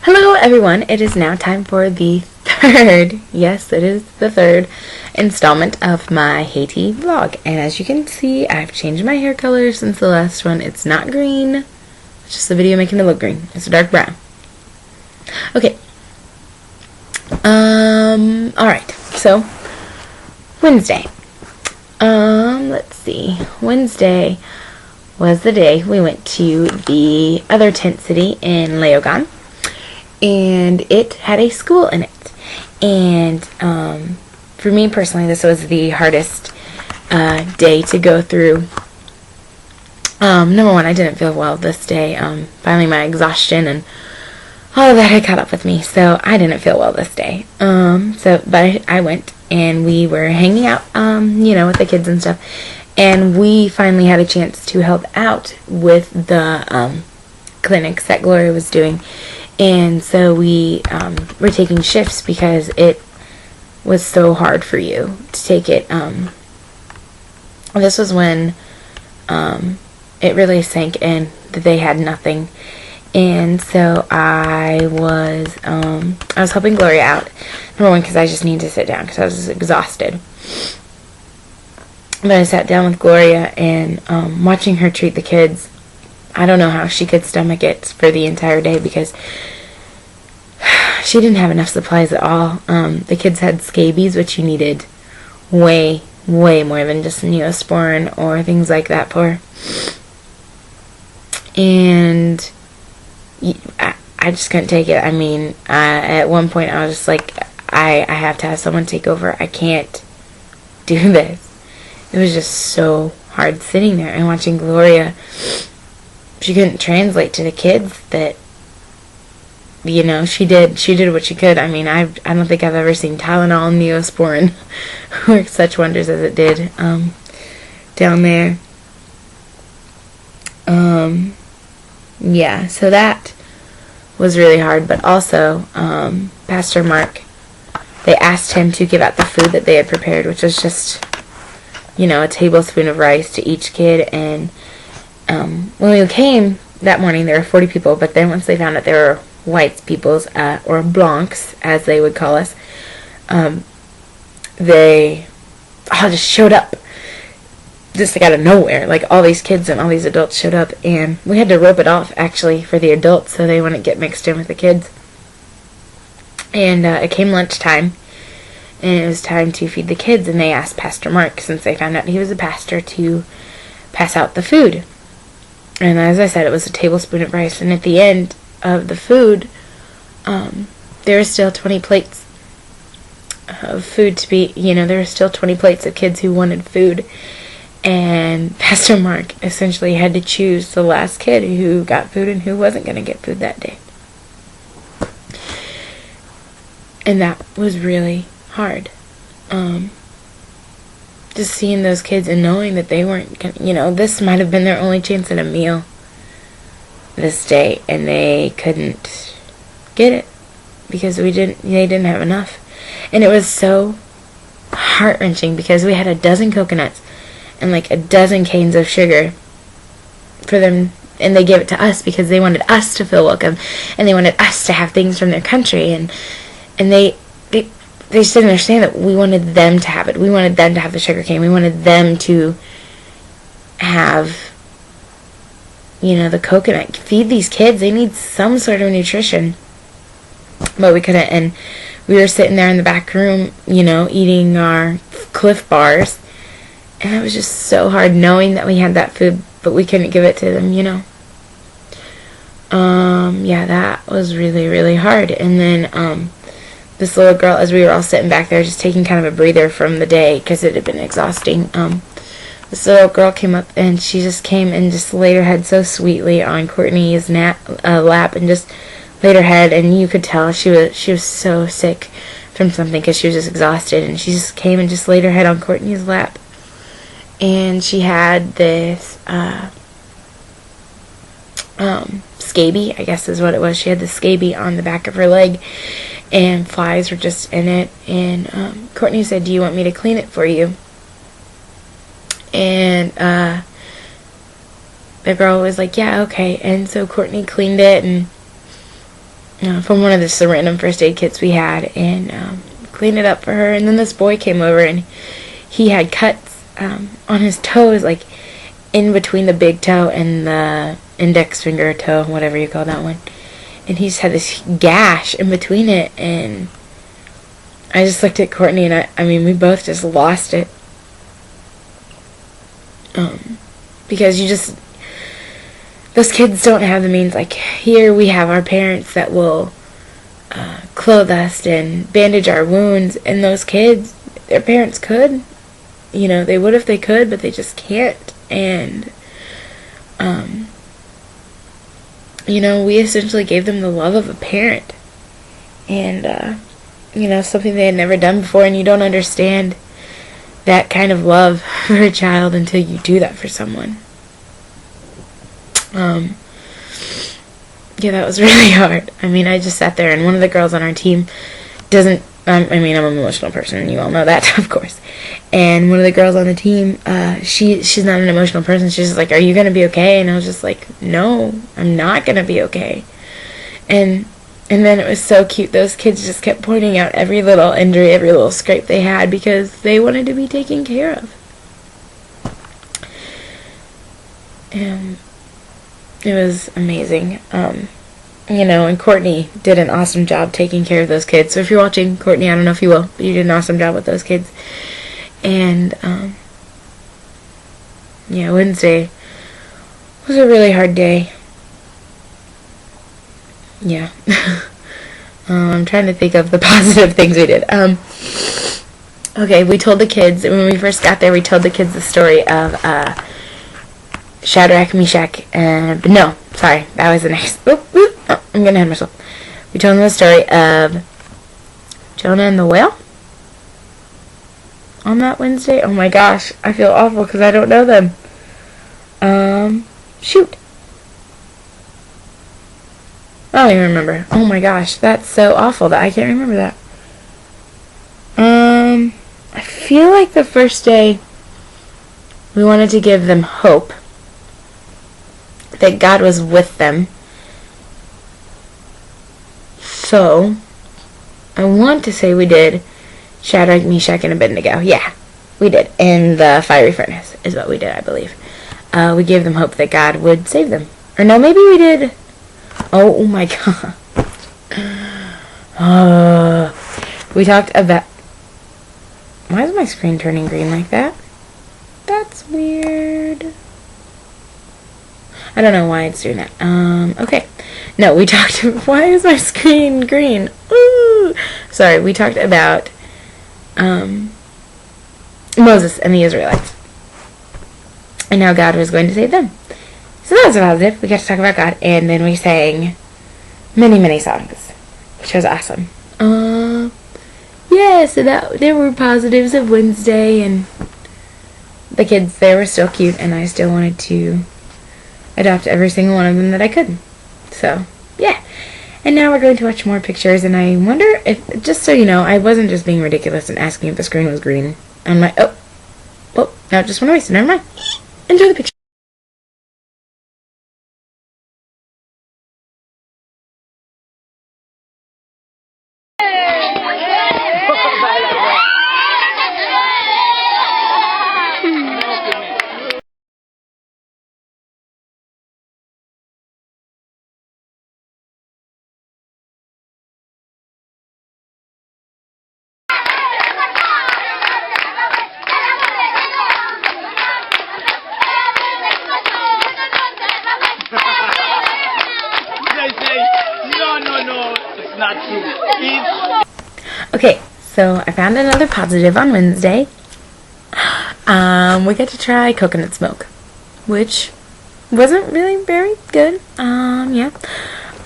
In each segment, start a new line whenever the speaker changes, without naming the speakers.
Hello everyone, it is now time for the third, yes it is the third installment of my Haiti vlog. And as you can see, I've changed my hair color since the last one. It's not green, it's just the video making it look green. It's a dark brown. Okay. Alright, so Wednesday. Let's see. Wednesday was the day we went to the other tent city in Leogan. And it had a school in it. And for me personally, this was the hardest day to go through. Number one, I didn't feel well this day. Finally, my exhaustion and all of that had caught up with me, so I didn't feel well this day. But I went, and we were hanging out, with the kids and stuff. And we finally had a chance to help out with the clinics that Gloria was doing. And so we were taking shifts because it was so hard for you to take it. This was when it really sank in that they had nothing. And so I was helping Gloria out. Number one, because I just needed to sit down because I was exhausted. But I sat down with Gloria and watching her treat the kids. I don't know how she could stomach it for the entire day because she didn't have enough supplies at all. The kids had scabies, which you needed way, way more than just Neosporin or things like that for. And I just couldn't take it. I mean, at one point I was just like, I have to have someone take over. I can't do this. It was just so hard sitting there and watching Gloria. She couldn't translate to the kids that, she did what she could. I mean, I don't think I've ever seen Tylenol and Neosporin work such wonders as it did down there. Yeah, so that was really hard. But also, Pastor Mark, they asked him to give out the food that they had prepared, which was just, a tablespoon of rice to each kid. And when we came that morning, there were 40 people, but then once they found out there were white peoples, or blancs, as they would call us, they all just showed up, just like out of nowhere. Like, all these kids and all these adults showed up, and we had to rope it off, actually, for the adults, so they wouldn't get mixed in with the kids. And it came lunchtime, and it was time to feed the kids, and they asked Pastor Mark, since they found out he was a pastor, to pass out the food. And as I said, it was a tablespoon of rice. And at the end of the food, there were still 20 plates of food to be, there were still 20 plates of kids who wanted food. And Pastor Mark essentially had to choose the last kid who got food and who wasn't going to get food that day. And that was really hard. Just seeing those kids and knowing that they weren't gonna, this might have been their only chance at a meal this day, and they couldn't get it because they didn't have enough. And it was so heart-wrenching because we had a dozen coconuts and like a dozen canes of sugar for them, and they gave it to us because they wanted us to feel welcome, and they wanted us to have things from their country, and they just didn't understand that we wanted them to have it. We wanted them to have the sugar cane. We wanted them to have, the coconut. Feed these kids. They need some sort of nutrition. But we couldn't. And we were sitting there in the back room, eating our Cliff Bars. And it was just so hard knowing that we had that food, but we couldn't give it to them, Yeah, that was really, really hard. And then, this little girl, as we were all sitting back there just taking kind of a breather from the day because it had been exhausting, this little girl came up and she just came and just laid her head so sweetly on Courtney's lap and just laid her head, and you could tell she was so sick from something because she was just exhausted, and she just came and just laid her head on Courtney's lap. And she had this scaby, I guess is what it was. She had the scaby on the back of her leg, and flies were just in it. And Courtney said, "Do you want me to clean it for you?" And the girl was like, "Yeah, okay." And so Courtney cleaned it, and from one of the random first aid kits we had, and cleaned it up for her. And then this boy came over, and he had cuts on his toes, like in between the big toe and the index finger toe, whatever you call that one. And he just had this gash in between it, and I just looked at Courtney, and I mean, we both just lost it. Because those kids don't have the means. Like, here we have our parents that will clothe us and bandage our wounds, and those kids, their parents could. You know, they would if they could, but they just can't. And, you know, we essentially gave them the love of a parent. And, you know, something they had never done before, and you don't understand that kind of love for a child until you do that for someone. Yeah, that was really hard. I mean, I just sat there, and one of the girls on our team doesn't, I mean, I'm an emotional person, and you all know that, of course. And one of the girls on the team, she's not an emotional person. She's just like, "Are you going to be okay?" And I was just like, "No, I'm not going to be okay." And then it was so cute. Those kids just kept pointing out every little injury, every little scrape they had, because they wanted to be taken care of. And it was amazing. You know, and Courtney did an awesome job taking care of those kids. So if you're watching, Courtney, I don't know if you will, but you did an awesome job with those kids. And, yeah, Wednesday was a really hard day. Yeah. I'm trying to think of the positive things we did. Okay, we told the kids, when we first got there, we told the kids the story of, Shadrach, Meshach, and... No, sorry, that was the next... I'm gonna ahead myself. We told them the story of Jonah and the whale on that Wednesday. Oh my gosh, I feel awful because I don't know them. Shoot. I don't even remember. Oh my gosh, that's so awful that I can't remember that. I feel like the first day we wanted to give them hope that God was with them. So, I want to say we did Shadrach, Meshach, and Abednego. Yeah, we did. In the fiery furnace is what we did, I believe. We gave them hope that God would save them. Or no, maybe we did... Oh my god. We talked about... Why is my screen turning green like that? That's weird. I don't know why it's doing that. Okay. No, we talked... Why is my screen green? Ooh! Sorry, we talked about Moses and the Israelites. And how God was going to save them. So that was positive. We got to talk about God. And then we sang many, many songs, which was awesome. Yeah, so there were positives of Wednesday, and the kids there were still cute, and I still wanted to adopt every single one of them that I could. So, yeah. And now we're going to watch more pictures, and I wonder if, just so you know, I wasn't just being ridiculous and asking if the screen was green on my, no, it just went away, so never mind. Enjoy the picture. Okay, so I found another positive on Wednesday. We got to try coconut smoke, which wasn't really very good. Yeah.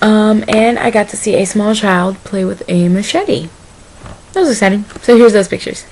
And I got to see a small child play with a machete. That was exciting. So here's those pictures.